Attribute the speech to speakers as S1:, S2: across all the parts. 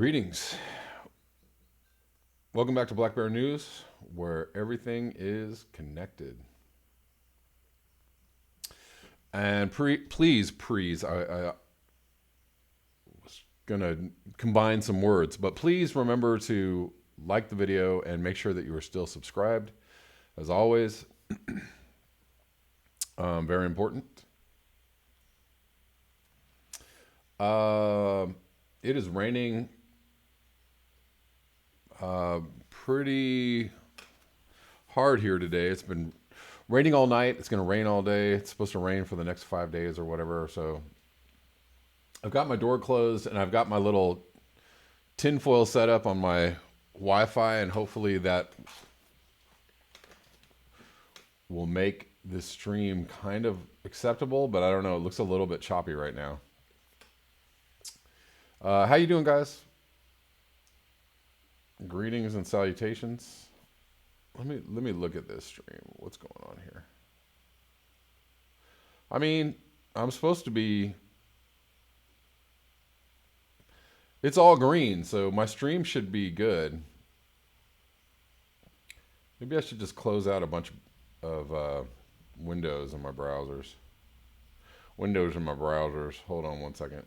S1: Greetings. Welcome back to Black Bear News, where everything is connected. And please, I was going to combine some words, but please remember to like the video and make sure that you are still subscribed. As always, very important. It is raining pretty hard here today. It's been raining all night. It's going to rain all day. It's supposed to rain for the next 5 days or whatever. So I've got my door closed and I've got my little tinfoil set up on my Wi-Fi, and hopefully that will make this stream kind of acceptable, but I don't know. It looks a little bit choppy right now. How you doing, guys? Greetings and salutations. Let me look at this stream. What's going on here? I mean, I'm supposed to be... It's all green, so my stream should be good. Maybe I should just close out a bunch of windows in my browsers. Windows in my browsers. Hold on one second.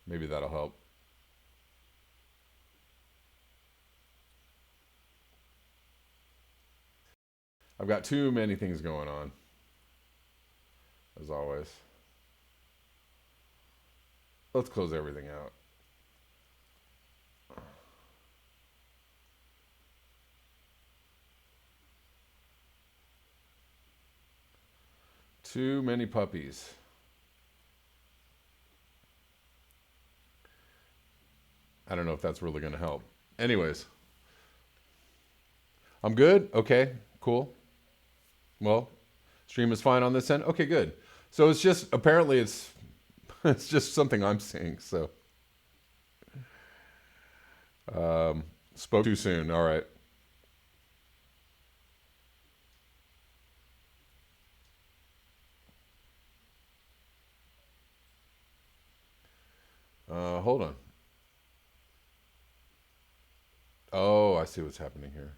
S1: Maybe that'll help. I've got too many things going on, as always. Let's close everything out. Too many puppies. I don't know if that's really going to help. Anyways. I'm good? Okay, cool. Well, stream is fine on this end. Okay, good. So it's just, apparently it's just something I'm seeing, so. Spoke too soon. All right. Hold on. Oh, I see what's happening here.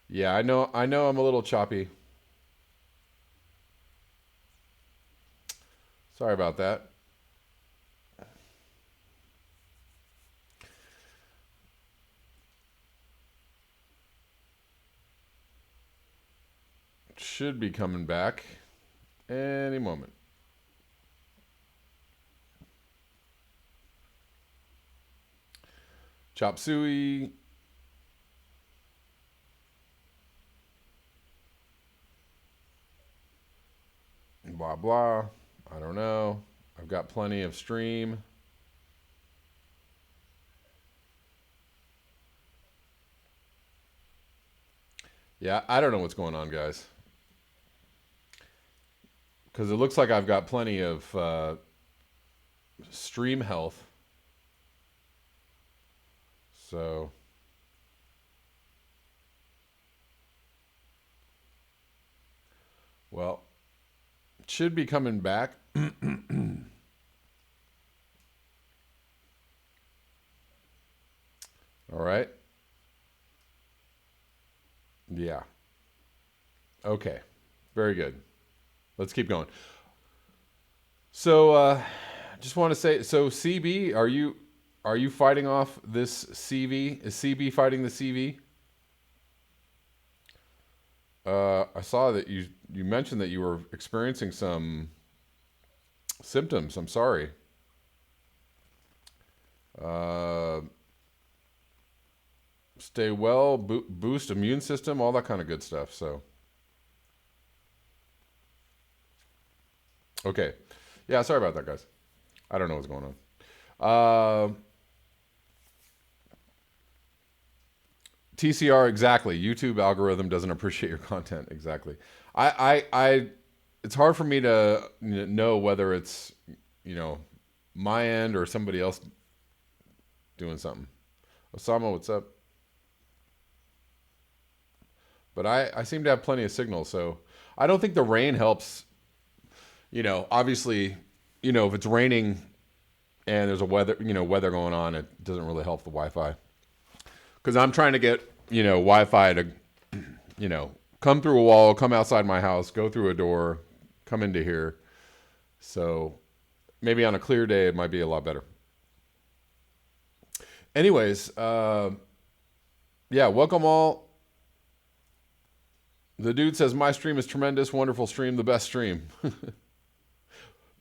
S1: Yeah, I know I'm a little choppy. Sorry about that. Should be coming back any moment. Chop suey. Blah, blah. I don't know. I've got plenty of stream. Yeah, I don't know what's going on, guys. Because it looks like I've got plenty of stream health. So... Well... should be coming back. All right. Yeah. Okay. Very good. Let's keep going. So, just want to say, so CB, are you fighting off this CV? Is CB fighting the CV? I saw that you mentioned that you were experiencing some symptoms. I'm sorry. Stay well, boost immune system, all that kind of good stuff. So, okay. Yeah, sorry about that, guys. I don't know what's going on. TCR, exactly. YouTube algorithm doesn't appreciate your content. Exactly. It's hard for me to know whether it's, my end or somebody else doing something. Osama, what's up? But I seem to have plenty of signal, so I don't think the rain helps. Obviously, if it's raining and there's a weather going on, it doesn't really help the Wi-Fi. Because I'm trying to get, Wi-Fi to, come through a wall, come outside my house, go through a door, come into here. So maybe on a clear day, it might be a lot better. Anyways, yeah, welcome all. The dude says, my stream is tremendous, wonderful stream, the best stream.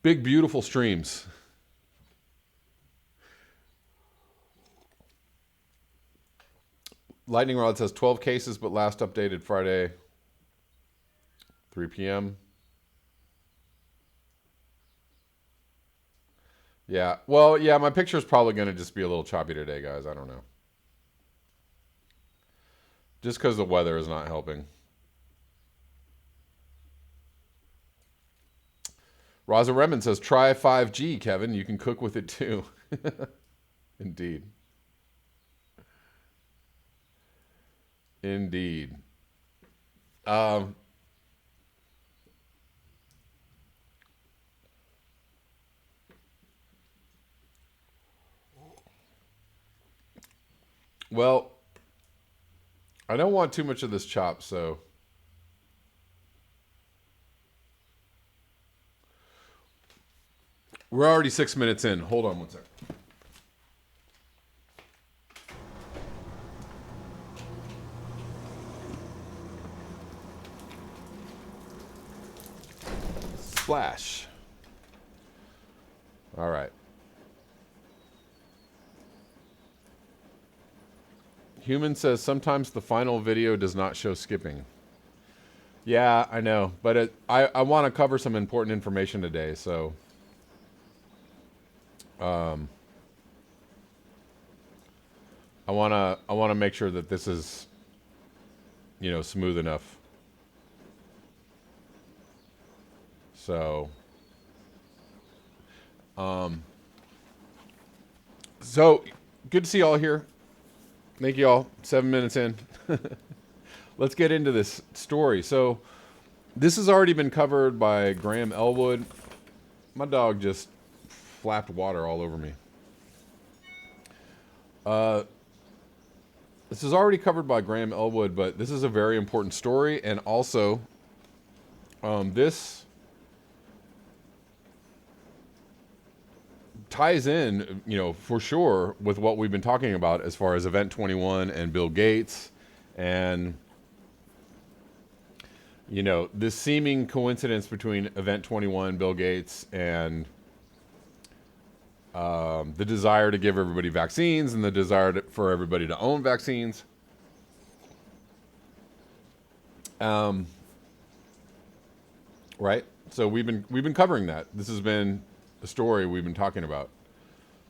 S1: Big, beautiful streams. Lightning Rod says 12 cases, but last updated Friday, 3 p.m. Yeah. Well, yeah, my picture is probably going to just be a little choppy today, guys. I don't know. Just because the weather is not helping. Raza Remen says, try 5G, Kevin. You can cook with it too. Indeed. Indeed. Well, I don't want too much of this chop, so we're already 6 minutes in. Hold on one second. Splash. All right. Human says sometimes the final video does not show skipping. Yeah, I know, but I want to cover some important information today, so I want to make sure that this is smooth enough. So so good to see y'all here. Thank you all. 7 minutes in. Let's get into this story. So this has already been covered by Graham Elwood. My dog just flapped water all over me. This is already covered by Graham Elwood, but this is a very important story. And also, this ties in, for sure with what we've been talking about as far as Event 21 and Bill Gates and, this seeming coincidence between Event 21, Bill Gates, and the desire to give everybody vaccines and the desire for everybody to own vaccines. Right? So we've been covering that. This has been the story we've been talking about.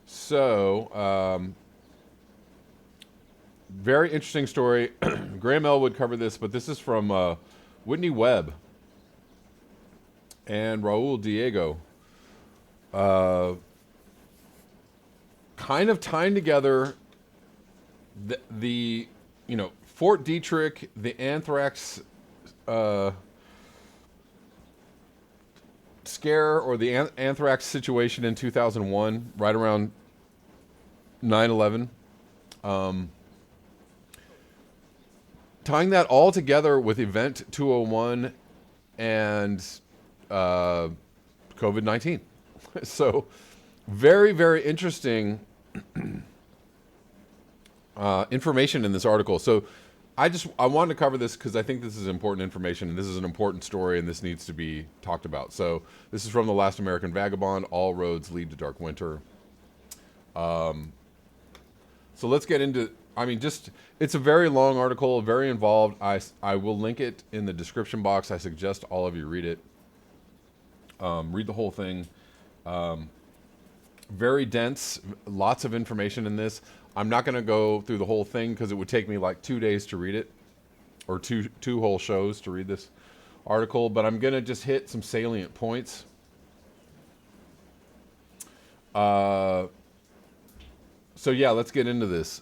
S1: So, very interesting story. Graham Elwood covered this, but this is from Whitney Webb and Raul Diego. Kind of tying together the Fort Detrick, the Anthrax scare or the Anthrax situation in 2001, right around 9/11. Tying that all together with Event 201 and COVID-19. So very, very interesting information in this article. So I wanted to cover this because I think this is important information and this is an important story and this needs to be talked about. So this is from The Last American Vagabond, All Roads Lead to Dark Winter. So let's get into, it's a very long article, very involved. I will link it in the description box. I suggest all of you read it. Read the whole thing. Very dense, lots of information in this. I'm not going to go through the whole thing because it would take me like 2 days to read it, or two whole shows to read this article, but I'm going to just hit some salient points. So yeah, let's get into this.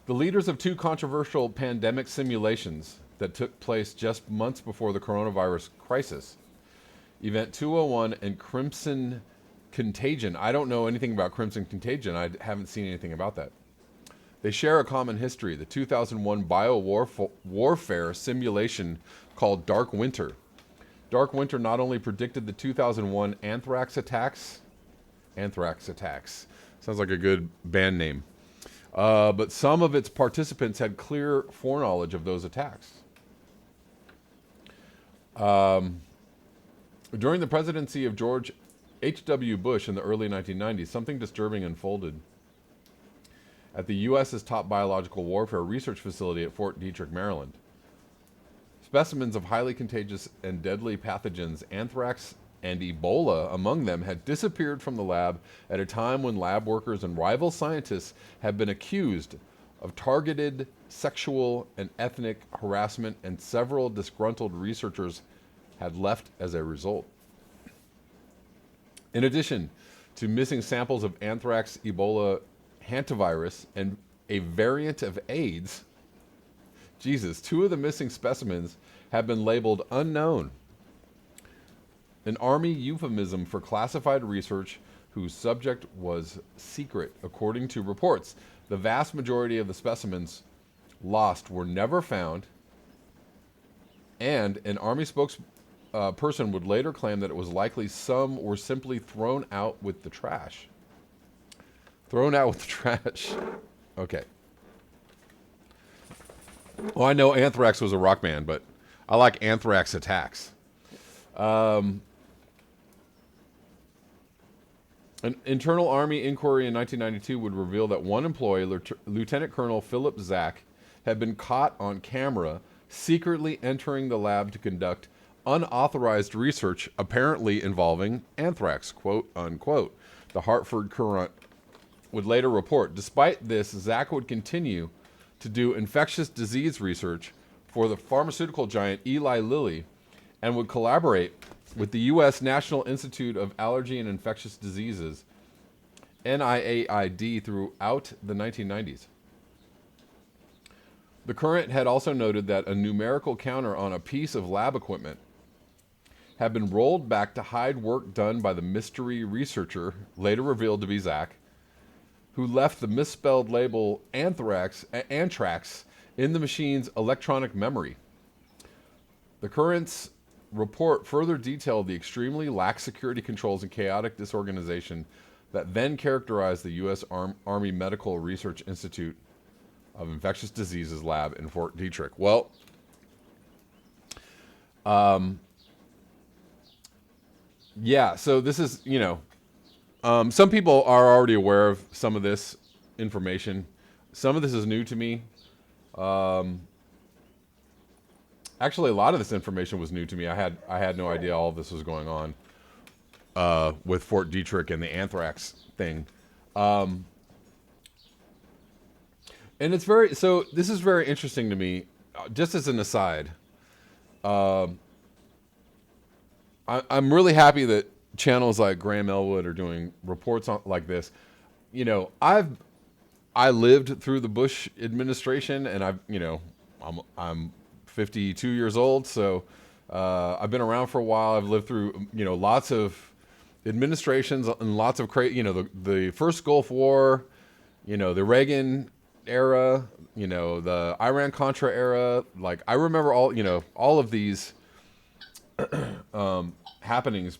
S1: The leaders of two controversial pandemic simulations that took place just months before the coronavirus crisis, Event 201 and Crimson Contagion. I don't know anything about Crimson Contagion. I haven't seen anything about that. They share a common history, the 2001 biowarfare simulation called Dark Winter. Dark Winter not only predicted the 2001 Anthrax attacks, sounds like a good band name, but some of its participants had clear foreknowledge of those attacks. During the presidency of George H.W. Bush in the early 1990s, something disturbing unfolded at the U.S.'s top biological warfare research facility at Fort Detrick, Maryland. Specimens of highly contagious and deadly pathogens, anthrax and Ebola among them, had disappeared from the lab at a time when lab workers and rival scientists had been accused of targeted sexual and ethnic harassment, and several disgruntled researchers had left as a result. In addition to missing samples of anthrax, Ebola, hantavirus, and a variant of AIDS, two of the missing specimens have been labeled unknown, an Army euphemism for classified research whose subject was secret. According to reports, the vast majority of the specimens lost were never found, and an Army spokesperson would later claim that it was likely some were simply thrown out with the trash. Thrown out with the trash. Okay. Well, I know Anthrax was a rock band, but I like Anthrax Attacks. An internal Army inquiry in 1992 would reveal that one employee, Lieutenant Colonel Philip Zach, had been caught on camera secretly entering the lab to conduct unauthorized research, apparently involving anthrax, quote unquote. The Hartford Courant would later report. Despite this, Zach would continue to do infectious disease research for the pharmaceutical giant Eli Lilly, and would collaborate with the U.S. National Institute of Allergy and Infectious Diseases, NIAID, throughout the 1990s. The Courant had also noted that a numerical counter on a piece of lab equipment had been rolled back to hide work done by the mystery researcher, later revealed to be Zach, who left the misspelled label Anthrax in the machine's electronic memory. The Courant's report further detailed the extremely lax security controls and chaotic disorganization that then characterized the U.S. Army Medical Research Institute of Infectious Diseases lab in Fort Detrick. Well, yeah, so this is, some people are already aware of some of this information. Some of this is new to me. Actually, a lot of this information was new to me. I had no idea all of this was going on with Fort Detrick and the anthrax thing. And it's this is very interesting to me. Just as an aside, I'm really happy that channels like Graham Elwood are doing reports like this. I lived through the Bush administration, and I'm 52 years old, so I've been around for a while. I've lived through lots of administrations and lots of the first Gulf War, the Reagan era, the Iran-Contra era. Like, I remember all of these happenings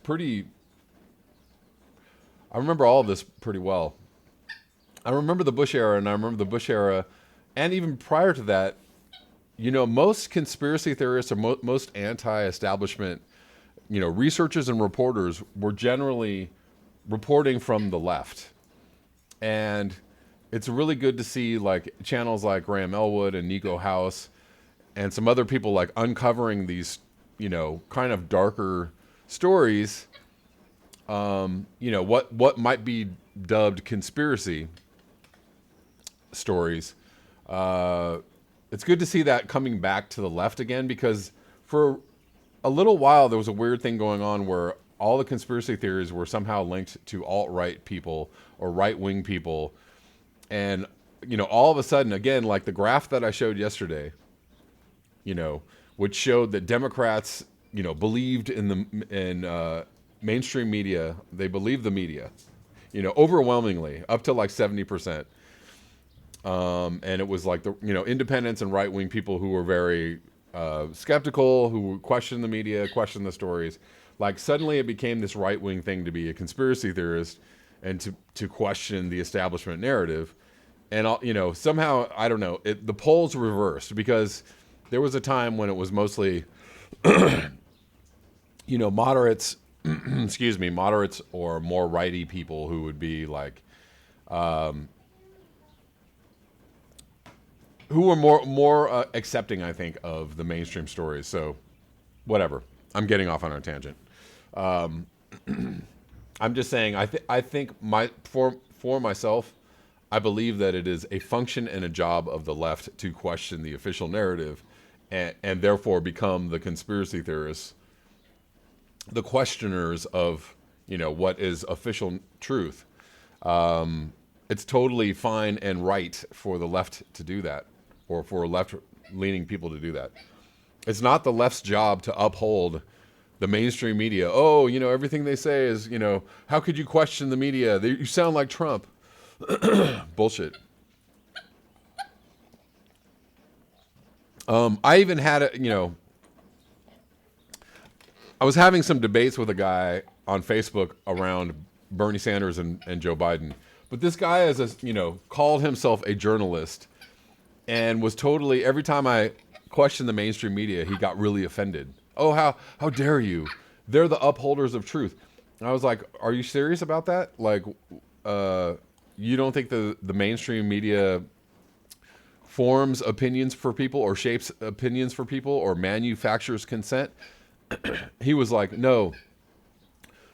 S1: I remember all of this pretty well. I remember the Bush era, and even prior to that, most conspiracy theorists or most anti-establishment, researchers and reporters were generally reporting from the left. And it's really good to see channels like Graham Elwood and Nico House and some other people uncovering these, kind of darker stories, what might be dubbed conspiracy stories. It's good to see that coming back to the left again, because for a little while there was a weird thing going on where all the conspiracy theories were somehow linked to alt-right people or right-wing people. And all of a sudden, again, like the graph that I showed yesterday, which showed that Democrats, believed in mainstream media. They believed the media, overwhelmingly, up to like 70%. And it was like the independents and right wing people who were very skeptical, who questioned the media, questioned the stories. Like suddenly it became this right wing thing to be a conspiracy theorist and to question the establishment narrative. And somehow, I don't know, the polls reversed, because there was a time when it was mostly moderates, excuse me, moderates or more righty people who would be like, who were more accepting, I think, of the mainstream stories. So, whatever. I'm getting off on a tangent. I'm just saying. I think for myself, I believe that it is a function and a job of the left to question the official narrative, and therefore become the conspiracy theorists, the questioners of what is official truth. It's totally fine and right for the left to do that, or for left-leaning people to do that. It's not the left's job to uphold the mainstream media. Oh, everything they say is, how could you question the media? You sound like Trump. Bullshit. I even had I was having some debates with a guy on Facebook around Bernie Sanders and Joe Biden. But this guy called himself a journalist, and was totally, every time I questioned the mainstream media, he got really offended. Oh, how dare you? They're the upholders of truth. And I was like, are you serious about that? Like, you don't think the mainstream media forms opinions for people, or shapes opinions for people, or manufactures consent? He was like, no,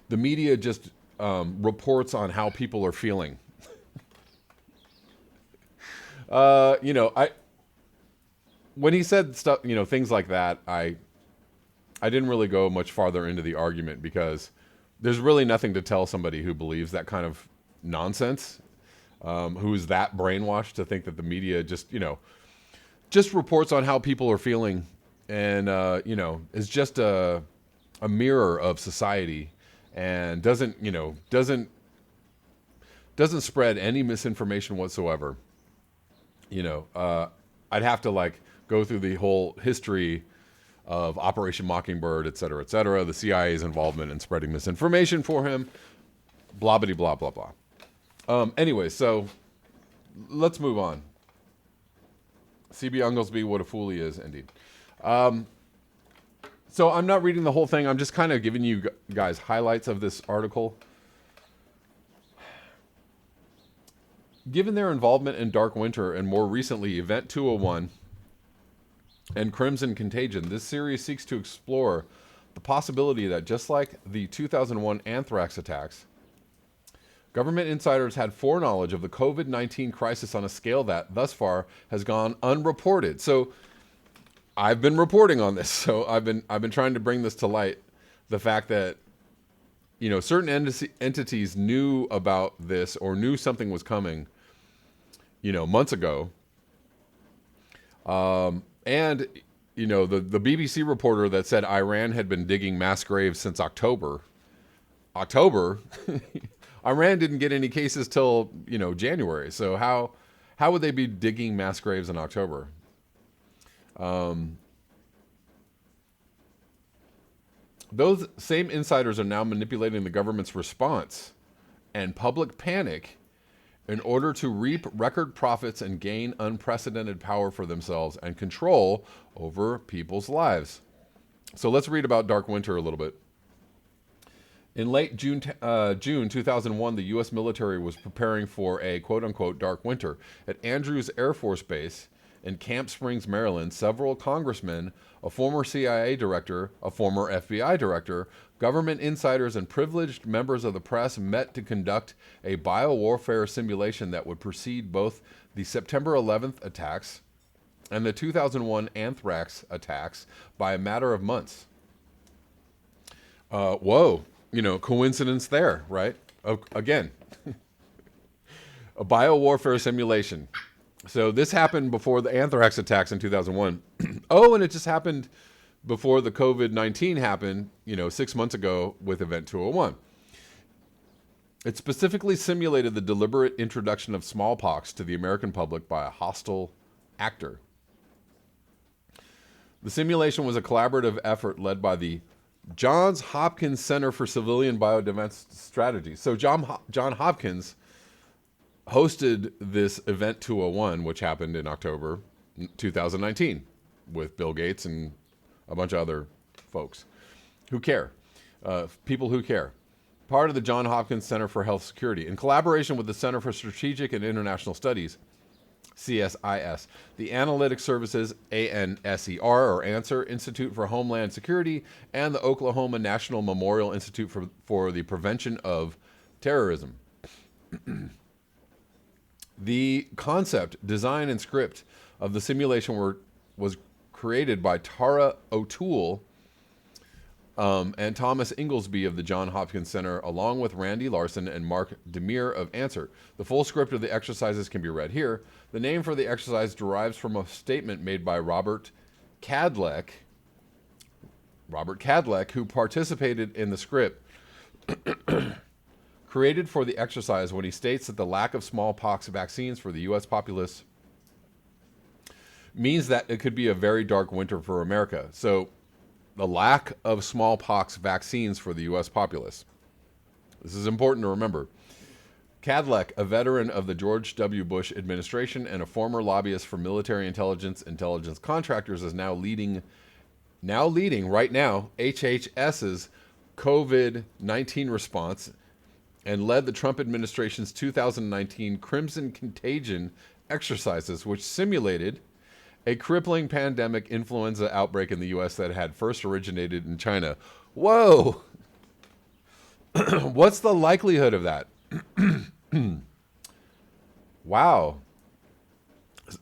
S1: the media just reports on how people are feeling. When he said stuff, things like that, I didn't really go much farther into the argument, because there's really nothing to tell somebody who believes that kind of nonsense, who is that brainwashed to think that the media just reports on how people are feeling, and is just a mirror of society, and doesn't spread any misinformation whatsoever. I'd have to go through the whole history of Operation Mockingbird, et cetera, the CIA's involvement in spreading misinformation for him, blah, blah, blah, blah, blah. Anyway, so let's move on. CB Unglesby, what a fool he is, indeed. So I'm not reading the whole thing. I'm just kind of giving you guys highlights of this article. Given their involvement in Dark Winter, and more recently Event 201 and Crimson Contagion, this series seeks to explore the possibility that, just like the 2001 Anthrax attacks, government insiders had foreknowledge of the COVID-19 crisis on a scale that, thus far, has gone unreported. So I've been reporting on this. So I've been trying to bring this to light. The fact that certain entities knew about this, or knew something was coming, months ago. And the BBC reporter that said Iran had been digging mass graves since October. Iran didn't get any cases till January. So how would they be digging mass graves in October? Those same insiders are now manipulating the government's response and public panic in order to reap record profits and gain unprecedented power for themselves and control over people's lives. So let's read about Dark Winter a little bit. In late June 2001, the U.S. military was preparing for a quote-unquote dark winter. At Andrews Air Force Base in Camp Springs, Maryland, several congressmen, a former CIA director, a former FBI director, government insiders, and privileged members of the press met to conduct a biowarfare simulation that would precede both the September 11th attacks and the 2001 Anthrax attacks by a matter of months. Whoa. Coincidence there, right? Again, a biowarfare simulation. So this happened before the Anthrax attacks in 2001. Oh, and it just happened before the COVID-19 happened, 6 months ago with Event 201. It specifically simulated the deliberate introduction of smallpox to the American public by a hostile actor. The simulation was a collaborative effort led by the Johns Hopkins Center for Civilian Biodefense Strategy. So John Hopkins hosted this Event 201, which happened in October 2019 with Bill Gates and a bunch of other folks who care, people who care. Part of the Johns Hopkins Center for Health Security, in collaboration with the Center for Strategic and International Studies, CSIS, the Analytic Services, ANSER, or ANSWER, Institute for Homeland Security, and the Oklahoma National Memorial Institute for the Prevention of Terrorism. The concept, design, and script of the simulation was created by Tara O'Toole and Thomas Inglesby of the Johns Hopkins Center, along with Randy Larson and Mark Demir of Answer. The full script of the exercises can be read here. The name for the exercise derives from a statement made by Robert Cadleck, who participated in the script created for the exercise when he states that the lack of smallpox vaccines for the U.S. populace means that it could be a very dark winter for America. So the lack of smallpox vaccines for the U.S. populace. This is important to remember. Cadleck, a veteran of the George W. Bush administration and a former lobbyist for military intelligence contractors, is now leading right now HHS's COVID-19 response and led the Trump administration's 2019 Crimson Contagion exercises, which simulated a crippling pandemic influenza outbreak in the U.S. that had first originated in China. Whoa! What's the likelihood of that? Wow.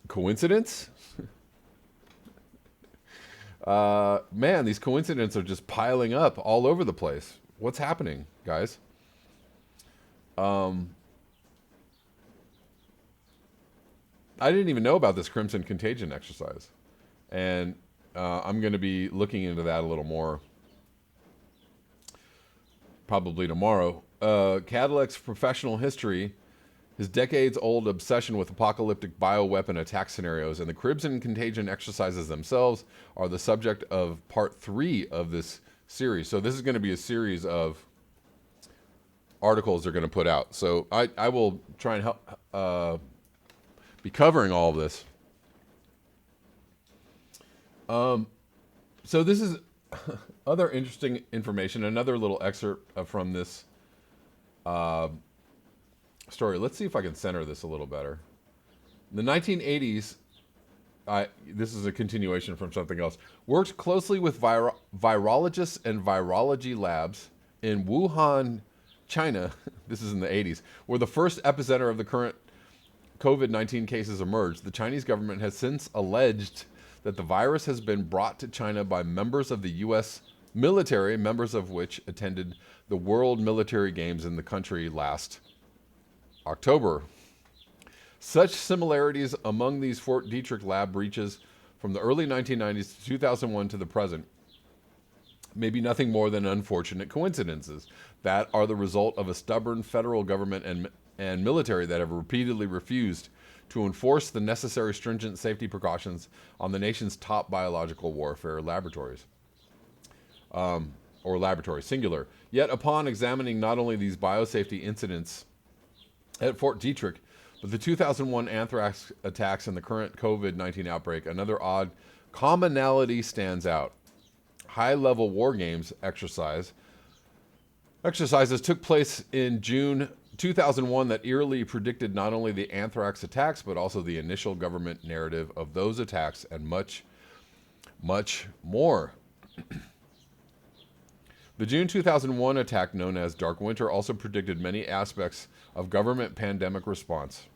S1: Coincidence? Man, these coincidences are just piling up all over the place. What's happening, guys? I didn't even know about this Crimson Contagion exercise. And I'm going to be looking into that a little more probably tomorrow. Cadleck's professional history, his decades-old obsession with apocalyptic bioweapon attack scenarios, and the Crimson Contagion exercises themselves are the subject of part 3 of this series. So this is going to be a series of articles they're going to put out. So I will try and help be covering all of this. So this is other interesting information. Another little excerpt from this story. Let's see if I can center this a little better. In the 1980s, this is a continuation from something else, worked closely with virologists and virology labs in Wuhan, China, this is in the 80s, where the first epicenter of the current COVID-19 cases emerged. The Chinese government has since alleged that the virus has been brought to China by members of the U.S. military, members of which attended the World Military Games in the country last October. Such similarities among these Fort Detrick lab breaches from the early 1990s to 2001 to the present may be nothing more than unfortunate coincidences that are the result of a stubborn federal government and military that have repeatedly refused to enforce the necessary stringent safety precautions on the nation's top biological warfare laboratories. Or laboratory, singular. Yet upon examining not only these biosafety incidents at Fort Detrick, but the 2001 anthrax attacks and the current COVID-19 outbreak, another odd commonality stands out. High-level war games exercises took place in June 2001 that eerily predicted not only the anthrax attacks, but also the initial government narrative of those attacks and much, much more. The June 2001 attack, known as Dark Winter, also predicted many aspects of government pandemic response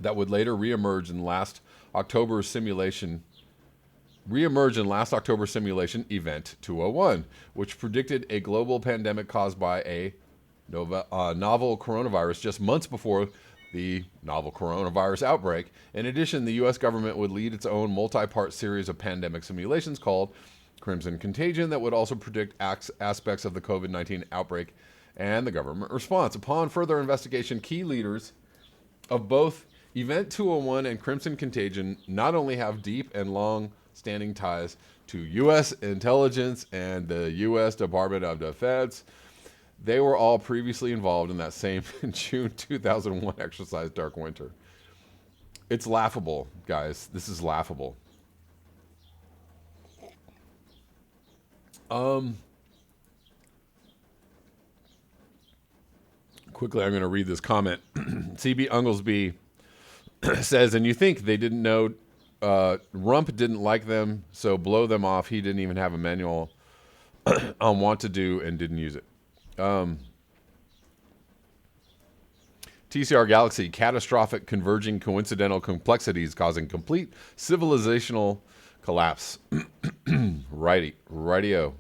S1: that would later reemerge in last October's simulation Event 201, which predicted a global pandemic caused by a novel coronavirus just months before the novel coronavirus outbreak. In addition, the U.S. government would lead its own multi-part series of pandemic simulations called Crimson Contagion that would also predict aspects of the COVID-19 outbreak and the government response. Upon further investigation, key leaders of both Event 201 and Crimson Contagion not only have deep and long-standing ties to U.S. intelligence and the U.S. Department of Defense, they were all previously involved in that same June 2001 exercise, Dark Winter. It's laughable, guys. This is laughable. Quickly, I'm going to read this comment. CB Unglesby says, and you think they didn't know Rump didn't like them, so blow them off. He didn't even have a manual on what to do and didn't use it. TCR Galaxy, catastrophic converging coincidental complexities causing complete civilizational collapse. Rightio.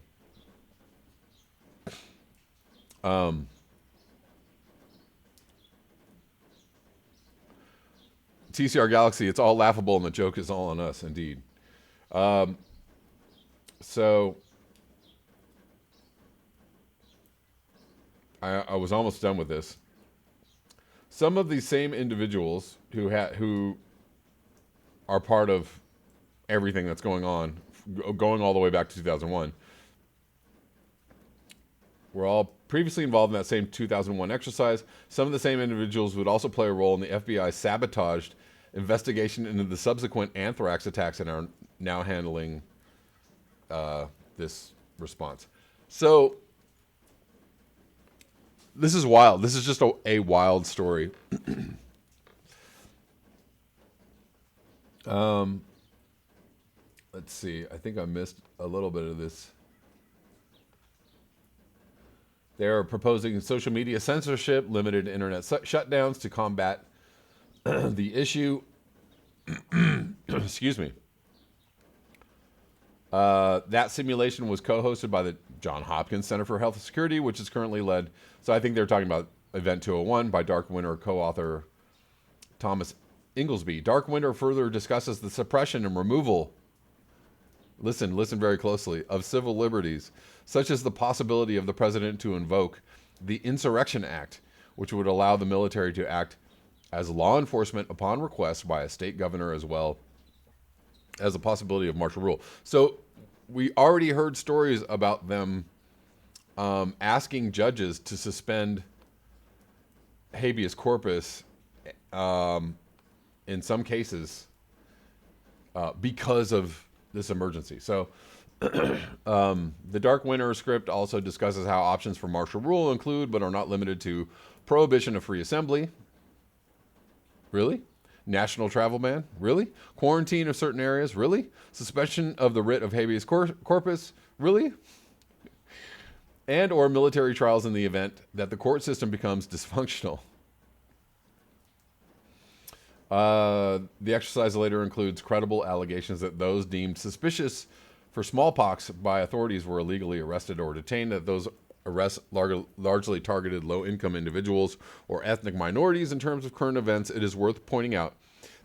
S1: TCR Galaxy, it's all laughable and the joke is all on us, indeed. So I was almost done with this. Some of these same individuals who are part of everything that's going on, going all the way back to 2001, were all previously involved in that same 2001 exercise. Some of the same individuals would also play a role in the FBI's sabotaged investigation into the subsequent Anthrax attacks and are now handling this response. So this is wild. This is just a wild story. Let's see. I think I missed a little bit of this. They're proposing social media censorship, limited internet shutdowns to combat the issue. Excuse me. That simulation was co-hosted by the Johns Hopkins Center for Health and Security, which is currently led. So I think they're talking about Event 201 by Dark Winter co-author Thomas Inglesby. Dark Winter further discusses the suppression and removal, listen very closely, of civil liberties, such as the possibility of the president to invoke the Insurrection Act, which would allow the military to act as law enforcement upon request by a state governor, as well as a possibility of martial rule. So we already heard stories about them asking judges to suspend habeas corpus in some cases because of this emergency. So the Dark Winter script also discusses how options for martial rule include, but are not limited to, prohibition of free assembly. Really? National travel ban? Really? Quarantine of certain areas? Really? Suspension of the writ of habeas corpus? Really? And or military trials in the event that the court system becomes dysfunctional. The exercise later includes credible allegations that those deemed suspicious for smallpox by authorities were illegally arrested or detained, that those arrests largely targeted low-income individuals or ethnic minorities. In terms of current events, it is worth pointing out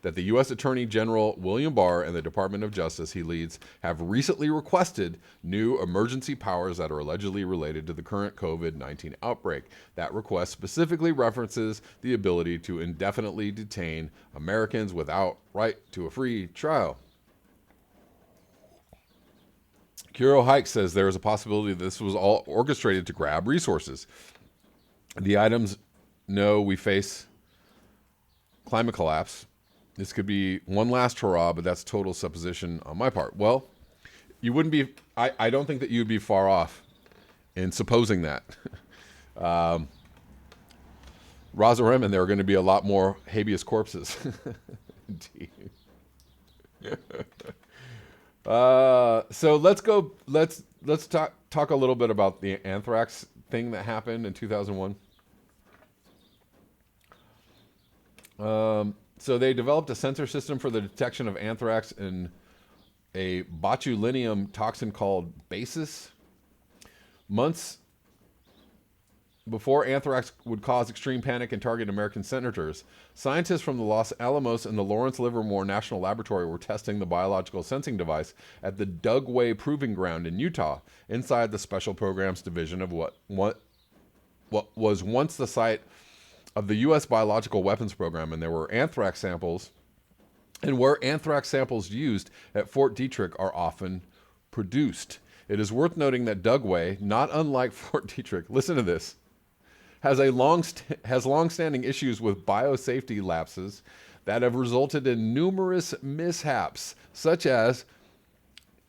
S1: that the U.S. Attorney General William Barr and the Department of Justice he leads have recently requested new emergency powers that are allegedly related to the current COVID-19 outbreak. That request specifically references the ability to indefinitely detain Americans without right to a free trial. Kuro Hike says there is a possibility that this was all orchestrated to grab resources. The items know we face climate collapse. This could be one last hurrah, but that's total supposition on my part. Well, you wouldn't be, I don't think that you'd be far off in supposing that. Razorem, and there are going to be a lot more habeas corpses. Indeed. So let's talk a little bit about the Anthrax thing that happened in 2001. So they developed a sensor system for the detection of anthrax in a botulinum toxin called basis. Months before anthrax would cause extreme panic and target American senators, scientists from the Los Alamos and the Lawrence Livermore National Laboratory were testing the biological sensing device at the Dugway Proving Ground in Utah, inside the Special Programs Division of what was once the site of the U.S. Biological Weapons Program, and there were anthrax samples, and where anthrax samples used at Fort Detrick are often produced. It is worth noting that Dugway, not unlike Fort Detrick, listen to this, has long-standing issues with biosafety lapses that have resulted in numerous mishaps, such as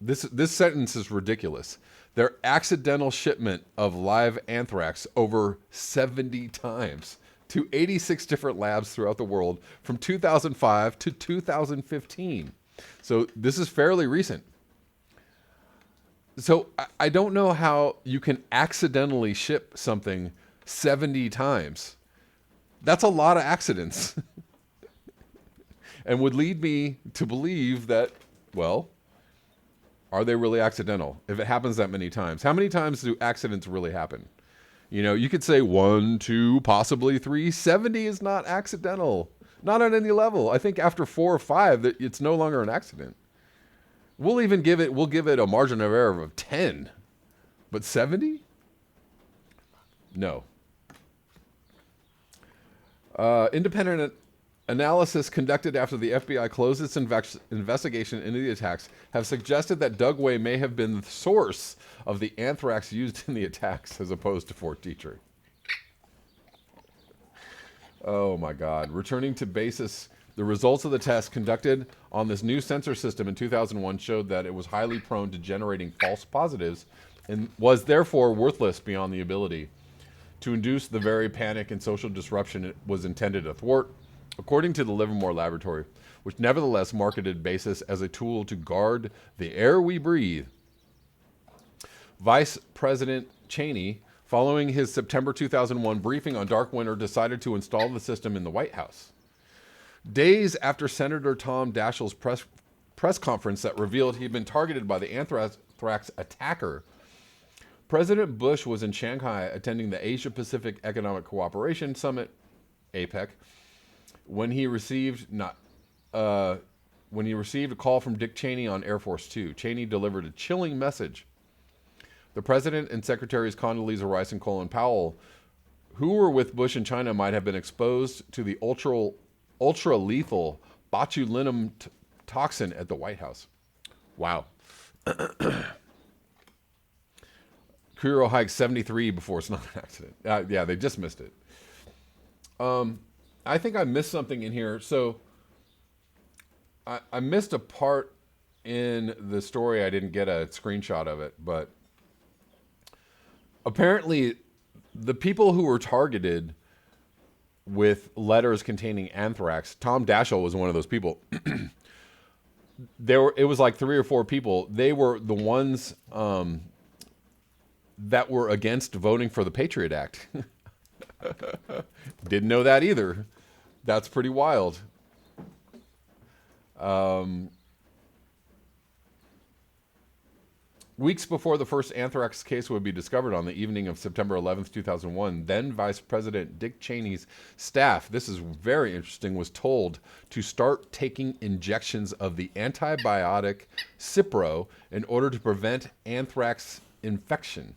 S1: this sentence is ridiculous. Their accidental shipment of live anthrax over 70 times to 86 different labs throughout the world from 2005 to 2015. So this is fairly recent. So I don't know how you can accidentally ship something 70 times. That's a lot of accidents. And would lead me to believe that, well, are they really accidental? If it happens that many times, how many times do accidents really happen? You know, you could say 1, 2, possibly 3. 70 is not accidental. Not on any level. I think after 4 or 5, that it's no longer an accident. We'll give it a margin of error of 10. But 70? No. Independent analysis conducted after the FBI closed its investigation into the attacks have suggested that Dugway may have been the source of the anthrax used in the attacks as opposed to Fort Detrick. Oh my God. Returning to basis, the results of the test conducted on this new sensor system in 2001 showed that it was highly prone to generating false positives and was therefore worthless beyond the ability to induce the very panic and social disruption it was intended to thwart, according to the Livermore Laboratory, which nevertheless marketed basis as a tool to guard the air we breathe. Vice President Cheney, following his September 2001 briefing on Dark Winter, decided to install the system in the White House. Days after Senator Tom Daschle's press conference that revealed he'd been targeted by the anthrax attacker, President Bush was in Shanghai attending the Asia-Pacific Economic Cooperation Summit, APEC, when he received a call from Dick Cheney on Air Force Two. Cheney delivered a chilling message. The President and Secretaries Condoleezza Rice and Colin Powell, who were with Bush in China, might have been exposed to the ultra-lethal botulinum toxin at the White House. Wow. Kuro hiked 73 before it's not an accident. Yeah, they just missed it. I think I missed something in here. So I missed a part in the story. I didn't get a screenshot of it, but apparently the people who were targeted with letters containing anthrax, Tom Daschle was one of those people. It was like 3 or 4 people. They were the ones that were against voting for the Patriot Act. Didn't know that either. That's pretty wild. Weeks before the first anthrax case would be discovered on the evening of September 11th, 2001, then Vice President Dick Cheney's staff, this is very interesting, was told to start taking injections of the antibiotic cipro in order to prevent anthrax infection.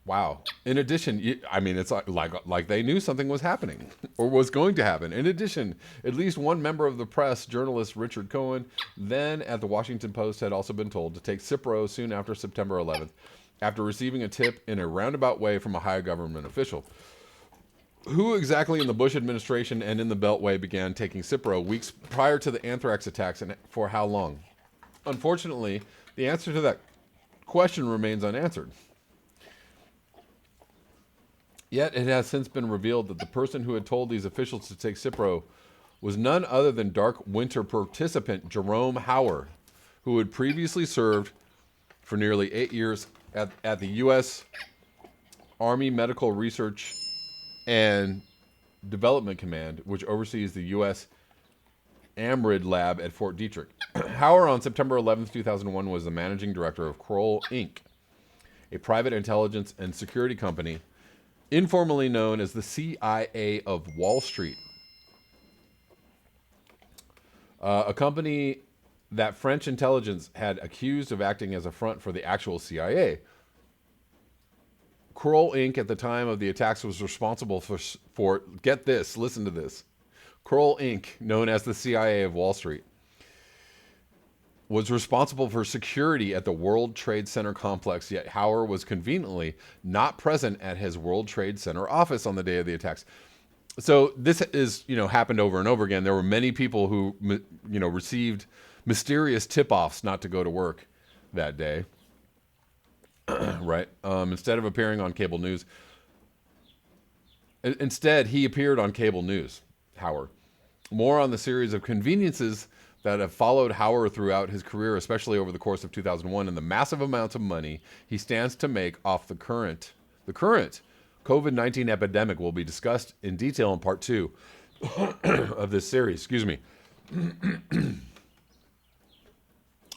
S1: Wow. In addition, it's like they knew something was happening or was going to happen. In addition, at least one member of the press, journalist Richard Cohen, then at the Washington Post, had also been told to take cipro soon after September 11th, after receiving a tip in a roundabout way from a high government official. Who exactly in the Bush administration and in the Beltway began taking cipro weeks prior to the anthrax attacks, and for how long? Unfortunately, the answer to that question remains unanswered. Yet it has since been revealed that the person who had told these officials to take cipro was none other than Dark Winter participant Jerome Hauer, who had previously served for nearly 8 years at the U.S. Army Medical Research and Development Command, which oversees the U.S. AMRID lab at Fort Detrick. Hauer, on September 11th, 2001, was the managing director of Kroll, Inc., a private intelligence and security company informally known as the CIA of Wall Street. A company that French intelligence had accused of acting as a front for the actual CIA. Kroll Inc. at the time of the attacks was responsible for get this, listen to this. Kroll Inc., known as the CIA of Wall Street, was responsible for security at the World Trade Center complex, yet Hauer was conveniently not present at his World Trade Center office on the day of the attacks. So this is, happened over and over again. There were many people who, received mysterious tip-offs not to go to work that day, right? Instead of appearing on cable news. Instead, he appeared on cable news, Hauer. More on the series of conveniences that have followed Hauer throughout his career, especially over the course of 2001, and the massive amounts of money he stands to make off the current COVID-19 epidemic will be discussed in detail in part 2 of this series. Excuse me.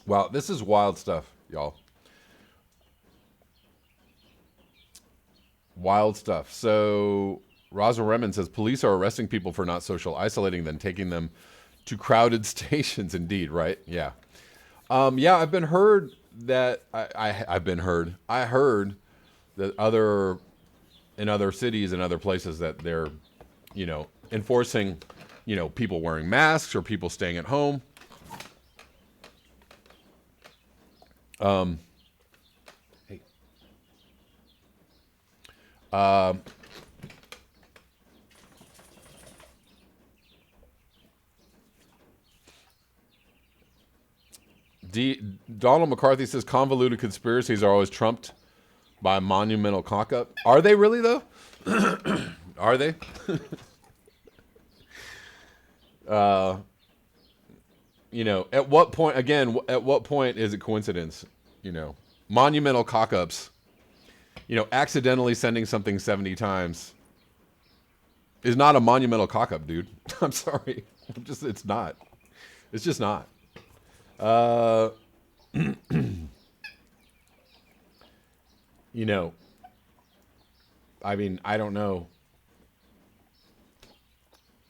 S1: Wow, this is wild stuff, y'all. Wild stuff. So Raza Remen says police are arresting people for not social isolating, then taking them to crowded stations. Indeed, right? Yeah. I've been heard that I heard that in other cities and other places that they're, enforcing, people wearing masks or people staying at home. Hey. Donald McCarthy says convoluted conspiracies are always trumped by a monumental cock-up. Are they really, though? Are they? At what point is it coincidence? Monumental cock-ups, accidentally sending something 70 times is not a monumental cock-up, dude. I'm sorry. It's not. It's just not. I mean, I don't know.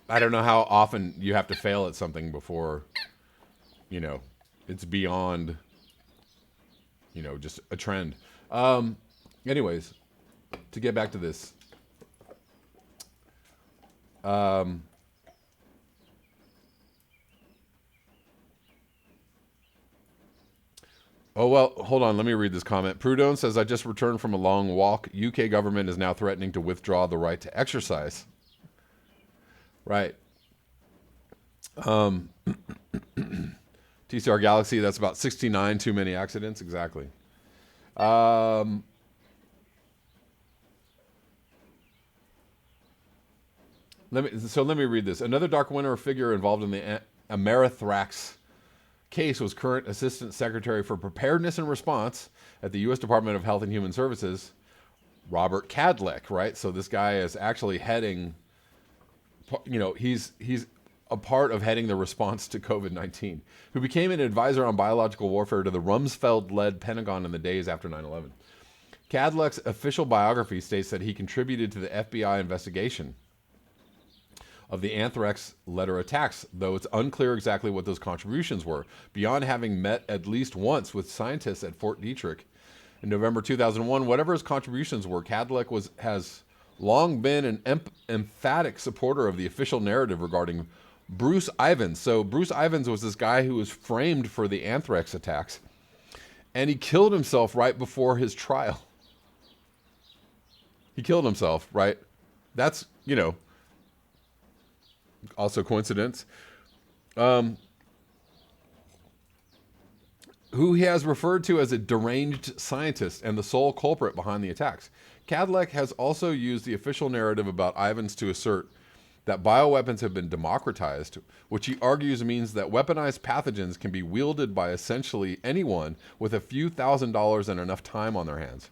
S1: I don't know how often you have to fail at something before, it's beyond, just a trend. Anyways, to get back to this. Oh, well, hold on. Let me read this comment. Prudhomme says, I just returned from a long walk. UK government is now threatening to withdraw the right to exercise. Right. TCR Galaxy, that's about 69 too many accidents. Exactly. Let me read this. Another dark winter figure involved in the Anthrax case was current Assistant Secretary for Preparedness and Response at the U.S. Department of Health and Human Services, Robert Kadlec, right? So this guy is actually heading, he's a part of heading the response to COVID-19, who became an advisor on biological warfare to the Rumsfeld-led Pentagon in the days after 9/11. Kadlec's official biography states that he contributed to the FBI investigation of the Anthrax letter attacks, though it's unclear exactly what those contributions were, beyond having met at least once with scientists at Fort Detrick. In November 2001, whatever his contributions were, Kadlec has long been an emphatic supporter of the official narrative regarding Bruce Ivans. So Bruce Ivans was this guy who was framed for the Anthrax attacks, and he killed himself right before his trial. He killed himself, right? That's, also coincidence. Who he has referred to as a deranged scientist and the sole culprit behind the attacks. Kadlec has also used the official narrative about Ivans to assert that bioweapons have been democratized, which he argues means that weaponized pathogens can be wielded by essentially anyone with a few $1,000s and enough time on their hands.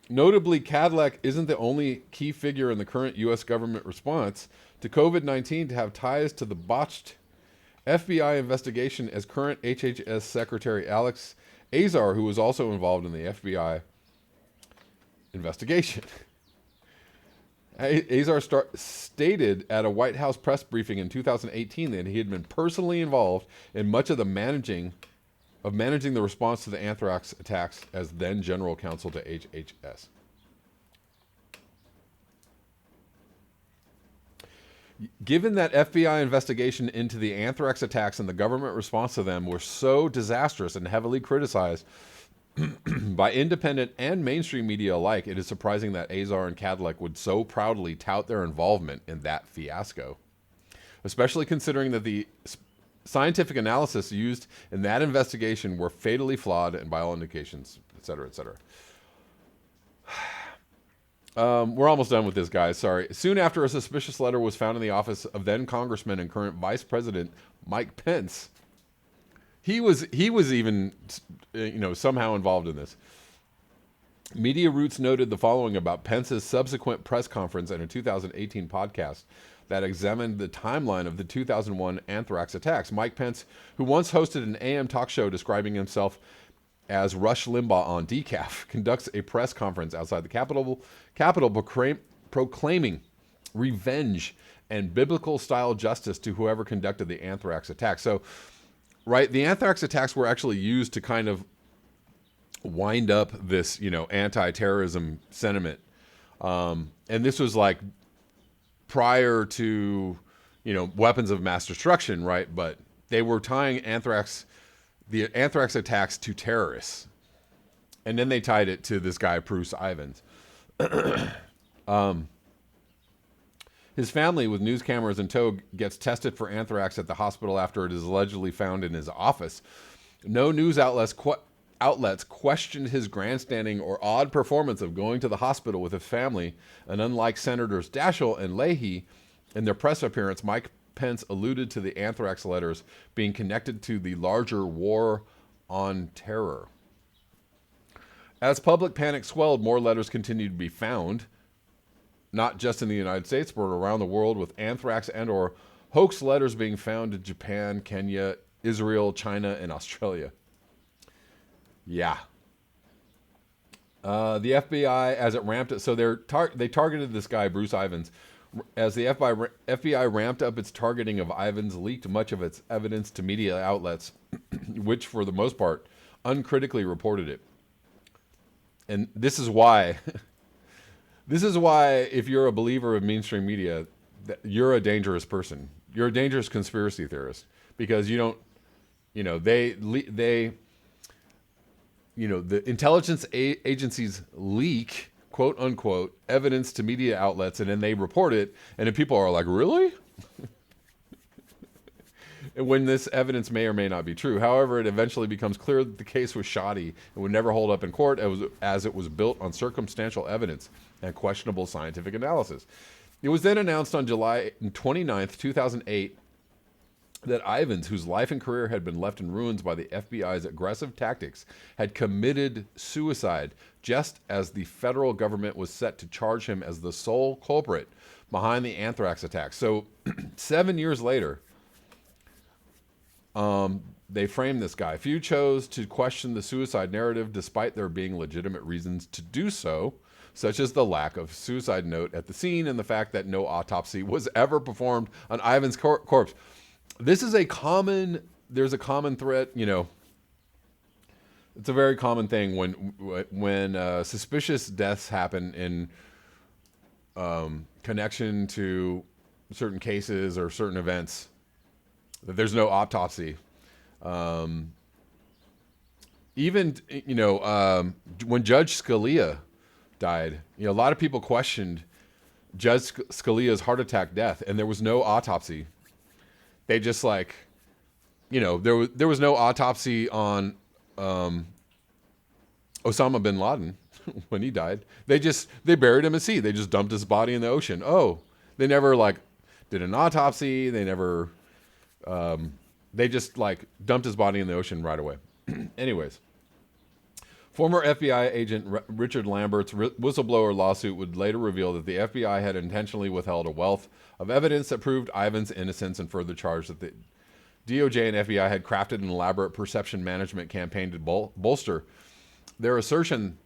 S1: Notably, Kadlec isn't the only key figure in the current U.S. government response to COVID-19 to have ties to the botched FBI investigation as current HHS Secretary Alex Azar, who was also involved in the FBI investigation. Azar stated at a White House press briefing in 2018 that he had been personally involved in much of the managing the response to the anthrax attacks as then general counsel to HHS. Given that FBI investigation into the anthrax attacks and the government response to them were so disastrous and heavily criticized by independent and mainstream media alike, it is surprising that Azar and Cadillac would so proudly tout their involvement in that fiasco, especially considering that the scientific analysis used in that investigation were fatally flawed and by all indications, et cetera, et cetera. We're almost done with this, guys. Sorry. Soon after, a suspicious letter was found in the office of then Congressman and current Vice President Mike Pence. He was even, somehow involved in this. Media Roots noted the following about Pence's subsequent press conference and a 2018 podcast that examined the timeline of the 2001 anthrax attacks. Mike Pence, who once hosted an AM talk show describing himself as Rush Limbaugh on decaf, conducts a press conference outside the Capitol proclaiming revenge and biblical-style justice to whoever conducted the anthrax attack. So, right, the anthrax attacks were actually used to kind of wind up this, anti-terrorism sentiment. And this was like prior to, weapons of mass destruction, right? But they were tying the anthrax attacks to terrorists. And then they tied it to this guy, Bruce Ivins. His family, with news cameras in tow, gets tested for anthrax at the hospital after it is allegedly found in his office. No news outlets questioned his grandstanding or odd performance of going to the hospital with his family, and unlike Senators Daschle and Leahy in their press appearance, Mike Pence alluded to the anthrax letters being connected to the larger war on terror. As public panic swelled, more letters continued to be found, not just in the United States, but around the world, with anthrax and or hoax letters being found in Japan, Kenya, Israel, China, and Australia. Yeah. The FBI, as it ramped it, so they targeted this guy, Bruce Ivins. As the FBI ramped up its targeting of Ivins, leaked much of its evidence to media outlets, which, for the most part, uncritically reported it. And this is why... This is why, if you're a believer of mainstream media, you're a dangerous person. You're a dangerous conspiracy theorist, because you don't, the intelligence agencies leak, quote unquote, evidence to media outlets, and then they report it, and then people are like, really? And when this evidence may or may not be true. However, it eventually becomes clear that the case was shoddy and would never hold up in court, as it was built on circumstantial evidence and questionable scientific analysis. It was then announced on July 29th, 2008, that Ivins, whose life and career had been left in ruins by the FBI's aggressive tactics, had committed suicide, just as the federal government was set to charge him as the sole culprit behind the anthrax attacks. So 7 years later, they framed this guy. Few chose to question the suicide narrative, despite there being legitimate reasons to do so, such as the lack of suicide note at the scene and the fact that no autopsy was ever performed on Ivan's corpse. There's a common thread, it's a very common thing when suspicious deaths happen in connection to certain cases or certain events, that there's no autopsy. Even when Judge Scalia died, a lot of people questioned Judge Scalia's heart attack death, and there was no autopsy. They just there was no autopsy on Osama bin Laden when he died. They buried him at sea. They just dumped his body in the ocean. Oh, they never did an autopsy. They never. They just dumped his body in the ocean right away. Anyways, former FBI agent Richard Lambert's whistleblower lawsuit would later reveal that the FBI had intentionally withheld a wealth of evidence that proved Ivan's innocence and further charged that the DOJ and FBI had crafted an elaborate perception management campaign to bolster their assertion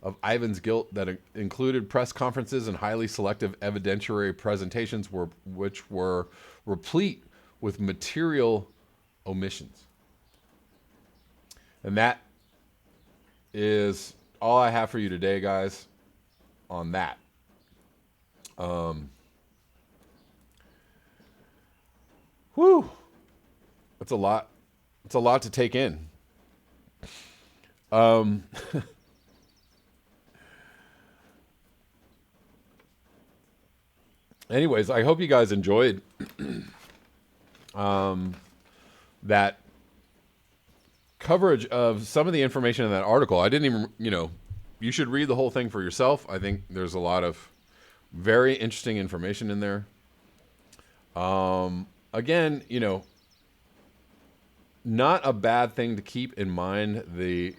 S1: of Ivan's guilt that included press conferences and highly selective evidentiary presentations which were replete with material omissions. And that is all I have for you today, guys, on that. Whew. That's a lot. It's a lot to take in. Anyways, I hope you guys enjoyed that coverage of some of the information in that article. I didn't even, you should read the whole thing for yourself. I think there's a lot of very interesting information in there. Again, not a bad thing to keep in mind the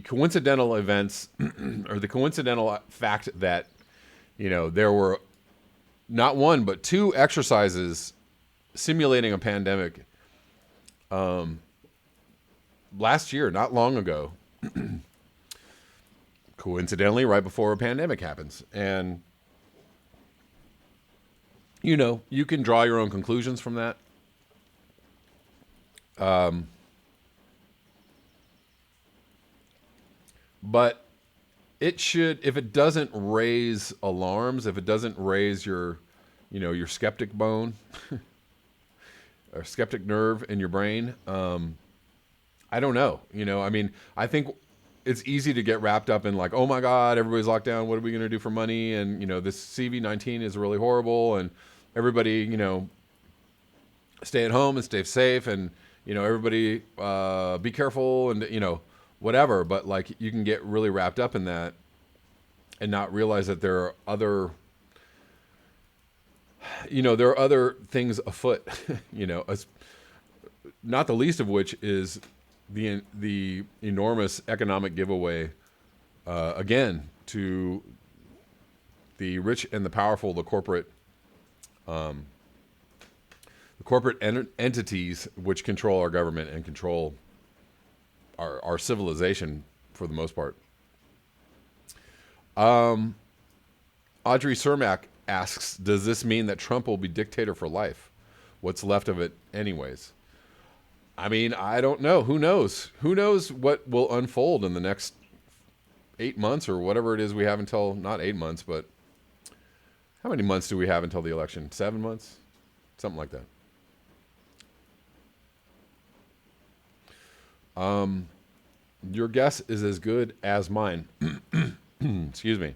S1: coincidental events or the coincidental fact that, there were not one, but two exercises simulating a pandemic last year, not long ago, coincidentally, right before a pandemic happens. And, you can draw your own conclusions from that. But it should, if it doesn't raise alarms, if it doesn't raise your skeptic bone or skeptic nerve in your brain, I don't know. I think it's easy to get wrapped up in like, oh my God, everybody's locked down. What are we going to do for money? And, this CV-19 is really horrible. And everybody, stay at home and stay safe. And, everybody be careful and, whatever. But like, you can get really wrapped up in that and not realize that there are other, there are other things afoot, not the least of which is the enormous economic giveaway, again, to the rich and the powerful, the corporate entities which control our government and control our civilization for the most part. Audrey Cermak asks, does this mean that Trump will be dictator for life? What's left of it anyways? I mean, I don't know. Who knows? Who knows what will unfold in the next 8 months or whatever it is we have until, not 8 months, but how many months do we have until the election? 7 months? Something like that. Your guess is as good as mine. Excuse me.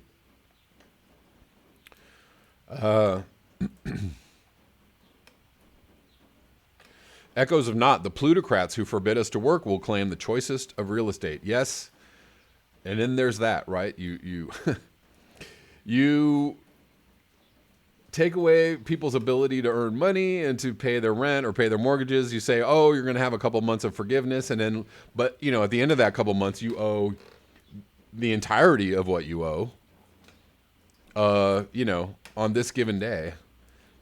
S1: Echoes of not. The plutocrats who forbid us to work will claim the choicest of real estate. Yes. And then there's that, right? You take away people's ability to earn money and to pay their rent or pay their mortgages. You say, oh, you're going to have a couple months of forgiveness. And then, but at the end of that couple months, you owe the entirety of what you owe, on this given day,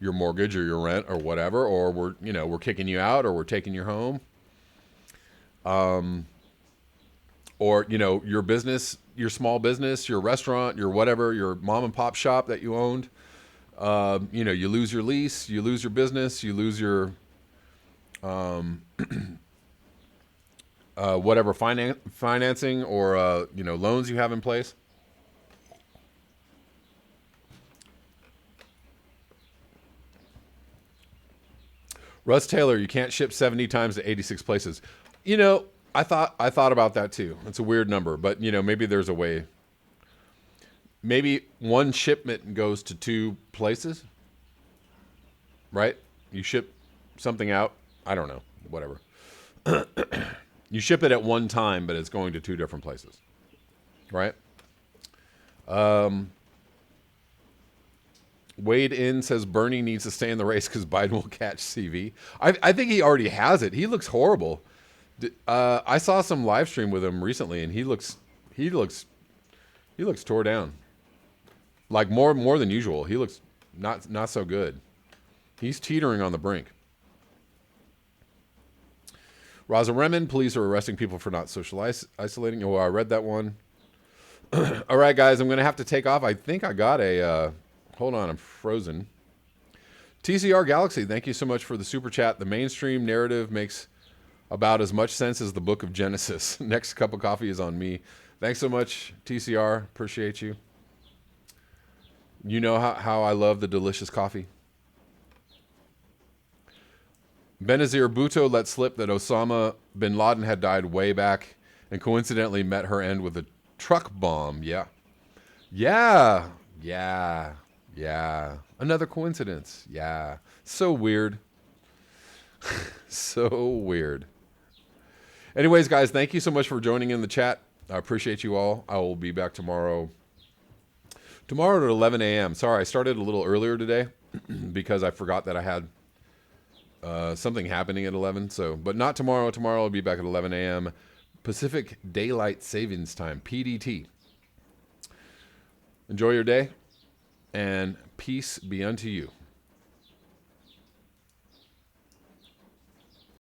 S1: your mortgage or your rent or whatever, or we're kicking you out or we're taking your home. Or, your business, your small business, your restaurant, your whatever, your mom and pop shop that you owned. You lose your lease, you lose your business, you lose your, whatever financing or, loans you have in place. Russ Taylor, you can't ship 70 times to 86 places. I thought about that too. It's a weird number, but maybe there's a way. Maybe one shipment goes to 2 places, right? You ship something out. I don't know, whatever. You ship it at one time, but it's going to 2 different places, right? Wade in says Bernie needs to stay in the race because Biden will catch CV. I think he already has it. He looks horrible. I saw some live stream with him recently, and he looks tore down. Like more than usual. He looks not so good. He's teetering on the brink. Raza Remen, police are arresting people for not social isolating. Oh, I read that one. All right, guys, I'm going to have to take off. I think I got a... hold on, I'm frozen. TCR Galaxy, thank you so much for the super chat. The mainstream narrative makes about as much sense as the book of Genesis. Next cup of coffee is on me. Thanks so much, TCR. Appreciate you. You know how I love the delicious coffee. Benazir Bhutto let slip that Osama bin Laden had died way back and coincidentally met her end with a truck bomb. Yeah. Another coincidence. Yeah. So weird. So weird. Anyways, guys, thank you so much for joining in the chat. I appreciate you all. I will be back tomorrow. Tomorrow at 11 a.m. Sorry, I started a little earlier today because I forgot that I had something happening at 11. So, but not tomorrow. Tomorrow I'll be back at 11 a.m. Pacific Daylight Savings Time, PDT. Enjoy your day, and peace be unto you.